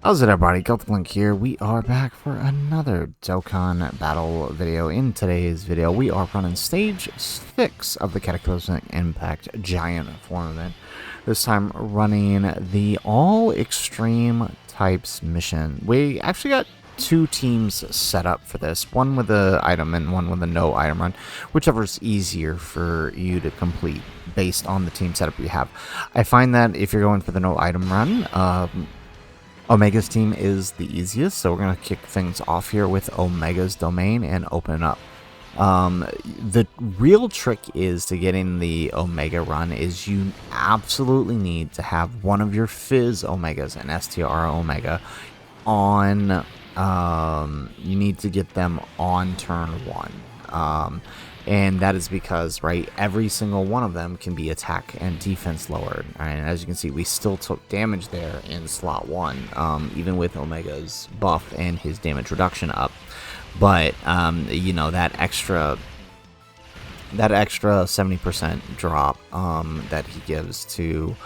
How's it, everybody? Link here. We are back for another Dokkan Battle video. In today's video, we are running Stage 6 of the Cataclysmic Impact Giant Event. This time running the All Extreme Types mission. We actually got two teams set up for this. One with an item and one with a no item run. Whichever is easier for you to complete based on the team setup you have. I find that if you're going for the no item run, Omega's team is the easiest, so we're going to kick things off here with Omega's domain and open it up. The real trick is to getting the Omega run is you absolutely need to have one of your Fizz Omegas and STR Omega on, you need to get them on turn 1. And that is because, right, every single one of them can be attack and defense lowered. And as you can see, we still took damage there in slot 1, even with Omega's buff and his damage reduction up. But, you know, that extra 70% drop that he gives to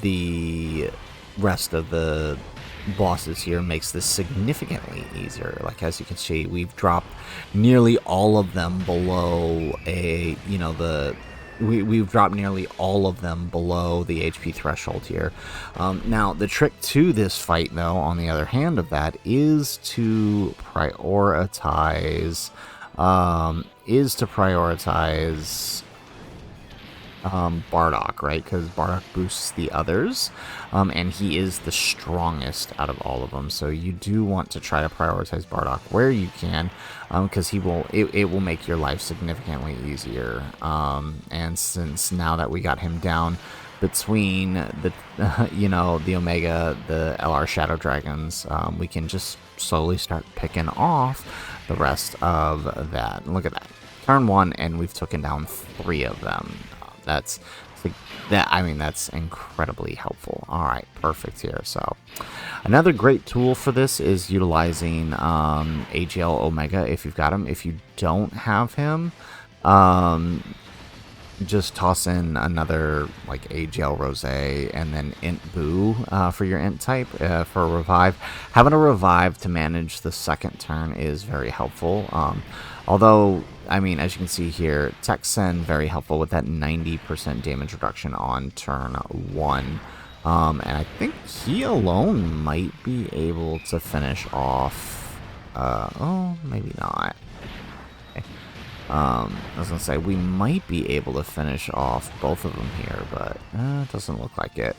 the rest of the bosses here makes this significantly easier. Like, as you can see, we've dropped nearly all of them below we've dropped nearly all of them below the HP threshold here. Now, the trick to this fight, though, on the other hand of that, is to prioritize Bardock, right? Because Bardock boosts the others, and he is the strongest out of all of them. So you do want to try to prioritize Bardock where you can, because it will make your life significantly easier. And since now that we got him down between the the Omega, the LR Shadow Dragons, we can just slowly start picking off the rest of that. Look at that, turn 1, and we've taken down 3 of them. That's incredibly helpful. All right, perfect here. So another great tool for this is utilizing AGL Omega if you've got him. If you don't have him, just toss in another like AGL Rose and then Int Boo for your Int type for a revive. Having a revive to manage the second turn is very helpful. Although, I mean, as you can see here, Texen very helpful with that 90% damage reduction on turn 1. And I think he alone might be able to finish off... oh, maybe not. Okay. I was going to say, we might be able to finish off both of them here, but it doesn't look like it.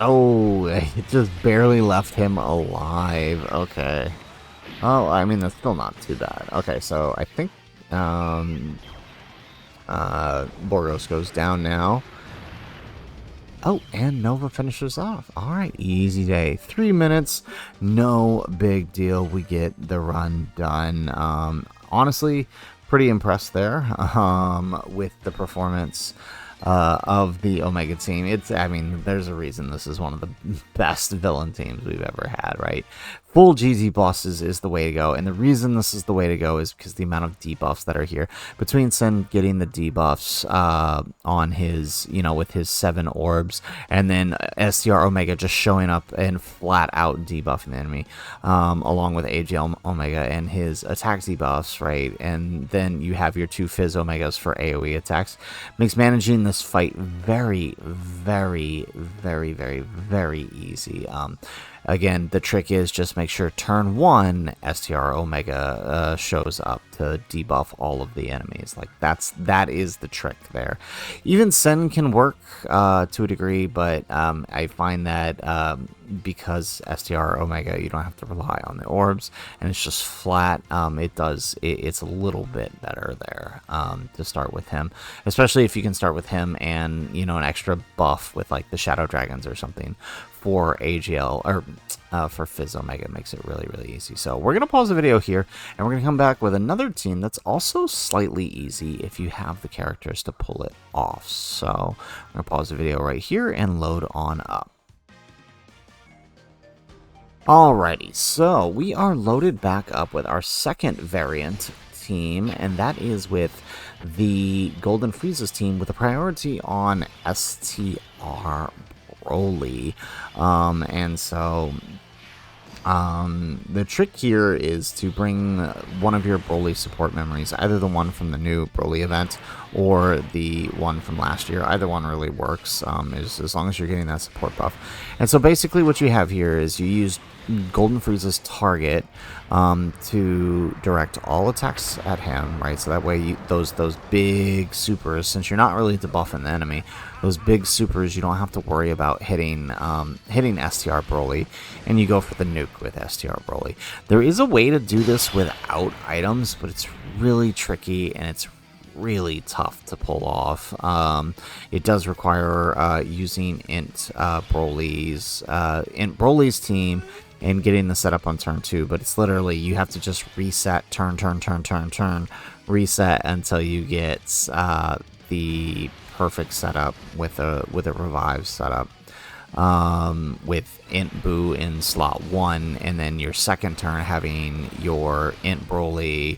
Oh, it just barely left him alive. Okay. Oh, I mean, that's still not too bad. Okay, so I think Borgos goes down now. Oh, and Nova finishes off. All right, easy day. 3 minutes, no big deal. We get the run done. Honestly, pretty impressed there with the performance of the Omega team. I mean, there's a reason this is one of the best villain teams we've ever had, right? Full GZ bosses is the way to go, and the reason this is the way to go is because the amount of debuffs that are here. Between Sen getting the debuffs on his, with his 7 orbs, and then STR Omega just showing up and flat out debuffing the enemy, along with AGL Omega and his attack debuffs, right? And then you have your 2 Fizz Omegas for AoE attacks. Makes managing this fight very, very, very, very, very easy. Again, the trick is just make sure turn 1 STR Omega shows up to to debuff all of the enemies. Like that is the trick there. Even Sen can work to a degree, but I find that because STR Omega, you don't have to rely on the orbs, and it's just flat. It's a little bit better there to start with him, especially if you can start with him and an extra buff with like the Shadow Dragons or something for AGL or for Fizz Omega. Makes it really, really easy. So we're gonna pause the video here, and we're gonna come back with another team that's also slightly easy if you have the characters to pull it off. So I'm gonna pause the video right here and load on up. Alrighty, so we are loaded back up with our second variant team, and that is with the Golden Frieza's team with a priority on STR Broly. And so the trick here is to bring one of your Broly support memories, either the one from the new Broly event or the one from last year. Either one really works, as long as you're getting that support buff. And so basically what you have here is you use Golden Frieza's target to direct all attacks at him, right? So that way those big supers, since you're not really debuffing the enemy, those big supers you don't have to worry about hitting STR Broly, and you go for the nuke with STR Broly. There is a way to do this without items, but it's really tricky and it's really tough to pull off. It does require using Int Broly's team and getting the setup on turn 2, but it's literally you have to just reset turn, reset until you get the perfect setup with a revive setup, with Int Boo in slot 1, and then your second turn having your Int Broly,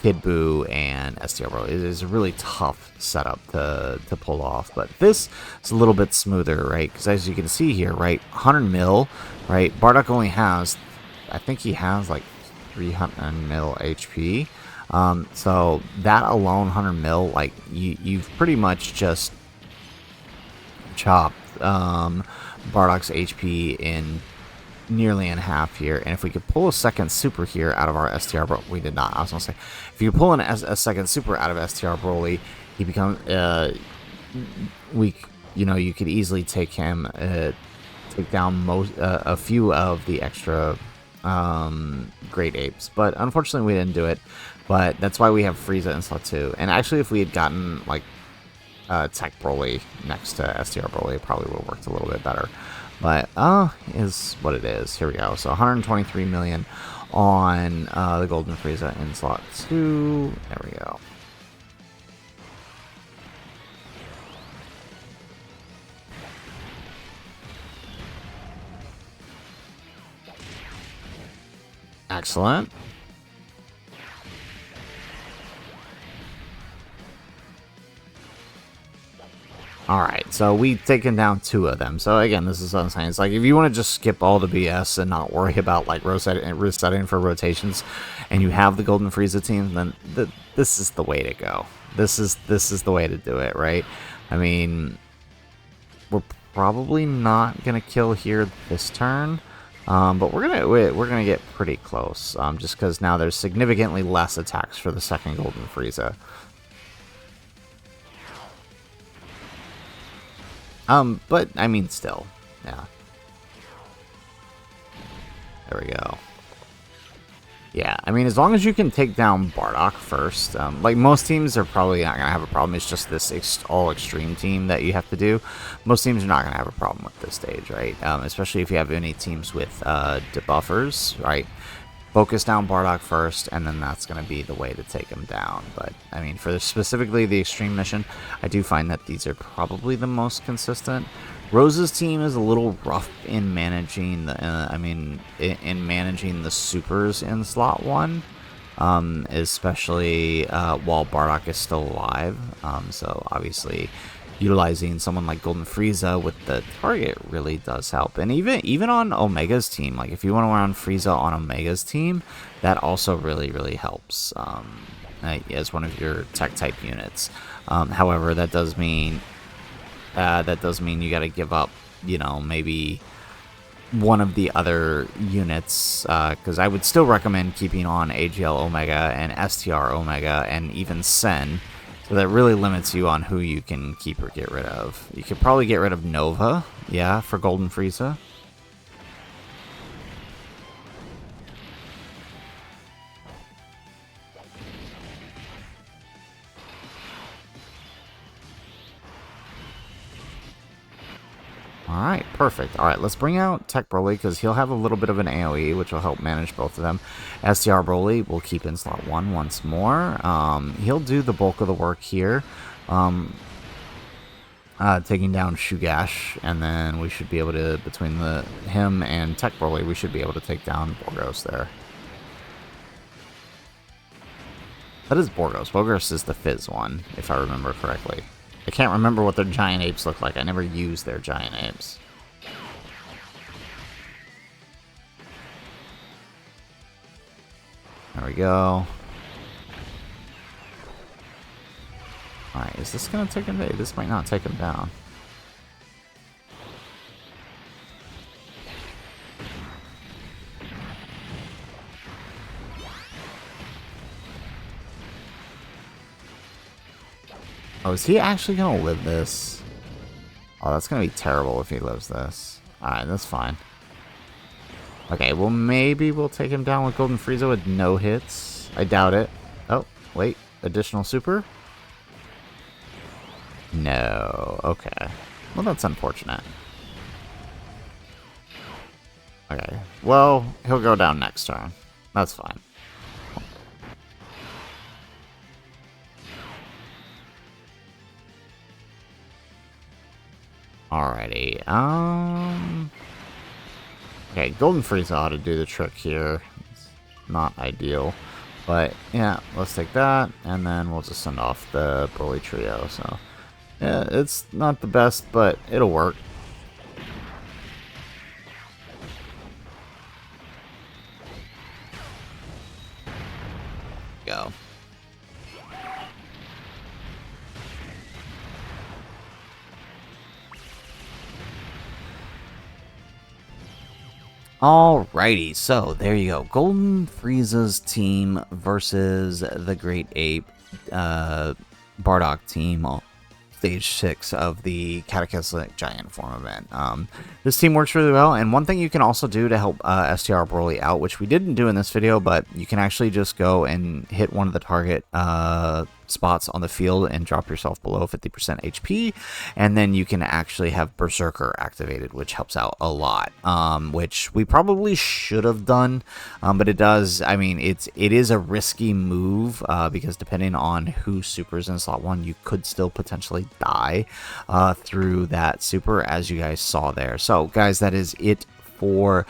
Kid Boo, and STR Broly. It is a really tough setup to pull off, but this is a little bit smoother, right? Because as you can see here, right, 100 mil, right, Bardock only has, I think he has like 300 mil HP. So that alone, 100 mil, like you've pretty much just chopped Bardock's HP in nearly in half here. And if we could pull a second super here out of our STR Broly, we did not. I was gonna say, if you could pull a second super out of STR Broly, he becomes you could easily take him, take down a few of the extra great apes, but unfortunately we didn't do it. But that's why we have Frieza in slot 2. And actually, if we had gotten like Tech Broly next to STR Broly, it probably would have worked a little bit better. But is what it is. Here we go. So 123 million on the Golden Frieza in slot 2. There we go. Excellent. Alright, so we've taken down 2 of them. So again, this is what I'm saying. It's like if you want to just skip all the BS and not worry about like resetting for rotations, and you have the Golden Frieza team, then this is the way to go. This is the way to do it, right? I mean, we're probably not gonna kill here this turn, but we're gonna get pretty close. Just because now there's significantly less attacks for the second Golden Frieza. But, I mean, still, yeah. There we go. Yeah, I mean, as long as you can take down Bardock first, like, most teams are probably not going to have a problem. It's just this all-extreme team that you have to do. Most teams are not going to have a problem with this stage, right? Especially if you have any teams with debuffers, right? Focus down Bardock first, and then that's going to be the way to take him down. But, I mean, for specifically the Extreme Mission, I do find that these are probably the most consistent. Rose's team is a little rough in managing the, in managing the supers in slot 1, especially while Bardock is still alive. So, obviously, utilizing someone like Golden Frieza with the target really does help. And even on Omega's team, like if you want to run Frieza on Omega's team, that also really helps as one of your tech type units. However, that does mean you got to give up, maybe one of the other units, because I would still recommend keeping on AGL Omega and STR Omega and even Sen. So that really limits you on who you can keep or get rid of. You could probably get rid of Nova, yeah, for Golden Frieza. Alright, perfect. Alright, let's bring out Tech Broly, because he'll have a little bit of an AoE, which will help manage both of them. STR Broly will keep in slot 1 once more. He'll do the bulk of the work here, taking down Shugash, and then we should be able to, between him and Tech Broly, we should be able to take down Borgos there. That is Borgos. Borgos is the Fizz one, if I remember correctly. I can't remember what their giant apes look like. I never used their giant apes. There we go. Alright, is this going to take him down? This might not take him down. Oh, is he actually going to live this? Oh, that's going to be terrible if he lives this. Alright, that's fine. Okay, well, maybe we'll take him down with Golden Frieza with no hits. I doubt it. Oh, wait. Additional super? No. Okay. Well, that's unfortunate. Okay. Well, he'll go down next turn. That's fine. Alrighty, okay, Golden Frieza ought to do the trick here. It's not ideal, but yeah, let's take that, and then we'll just send off the Broly trio, so yeah, it's not the best, but it'll work. Go. Alrighty, so there you go. Golden Frieza's team versus the Great Ape Bardock team. Stage 6 of the Cataclysmic Giant Form event. This team works really well, and one thing you can also do to help STR Broly out, which we didn't do in this video, but you can actually just go and hit one of the target spots on the field and drop yourself below 50% HP, and then you can actually have Berserker activated, which helps out a lot, which we probably should have done, but it does. I mean, it is a risky move, because depending on who supers in slot 1, you could still potentially die through that super, as you guys saw there. So guys, that is it for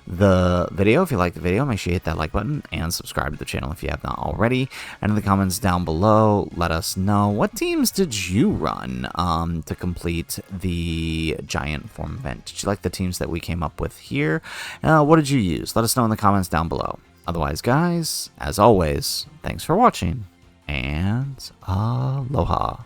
the video. If you like the video, make sure you hit that like button and subscribe to the channel if you have not already. And in the comments down below, let us know, what teams did you run to complete the Giant Form event? Did you like the teams that we came up with here? What did you use? Let us know in the comments down below. Otherwise, guys, as always, thanks for watching, and aloha.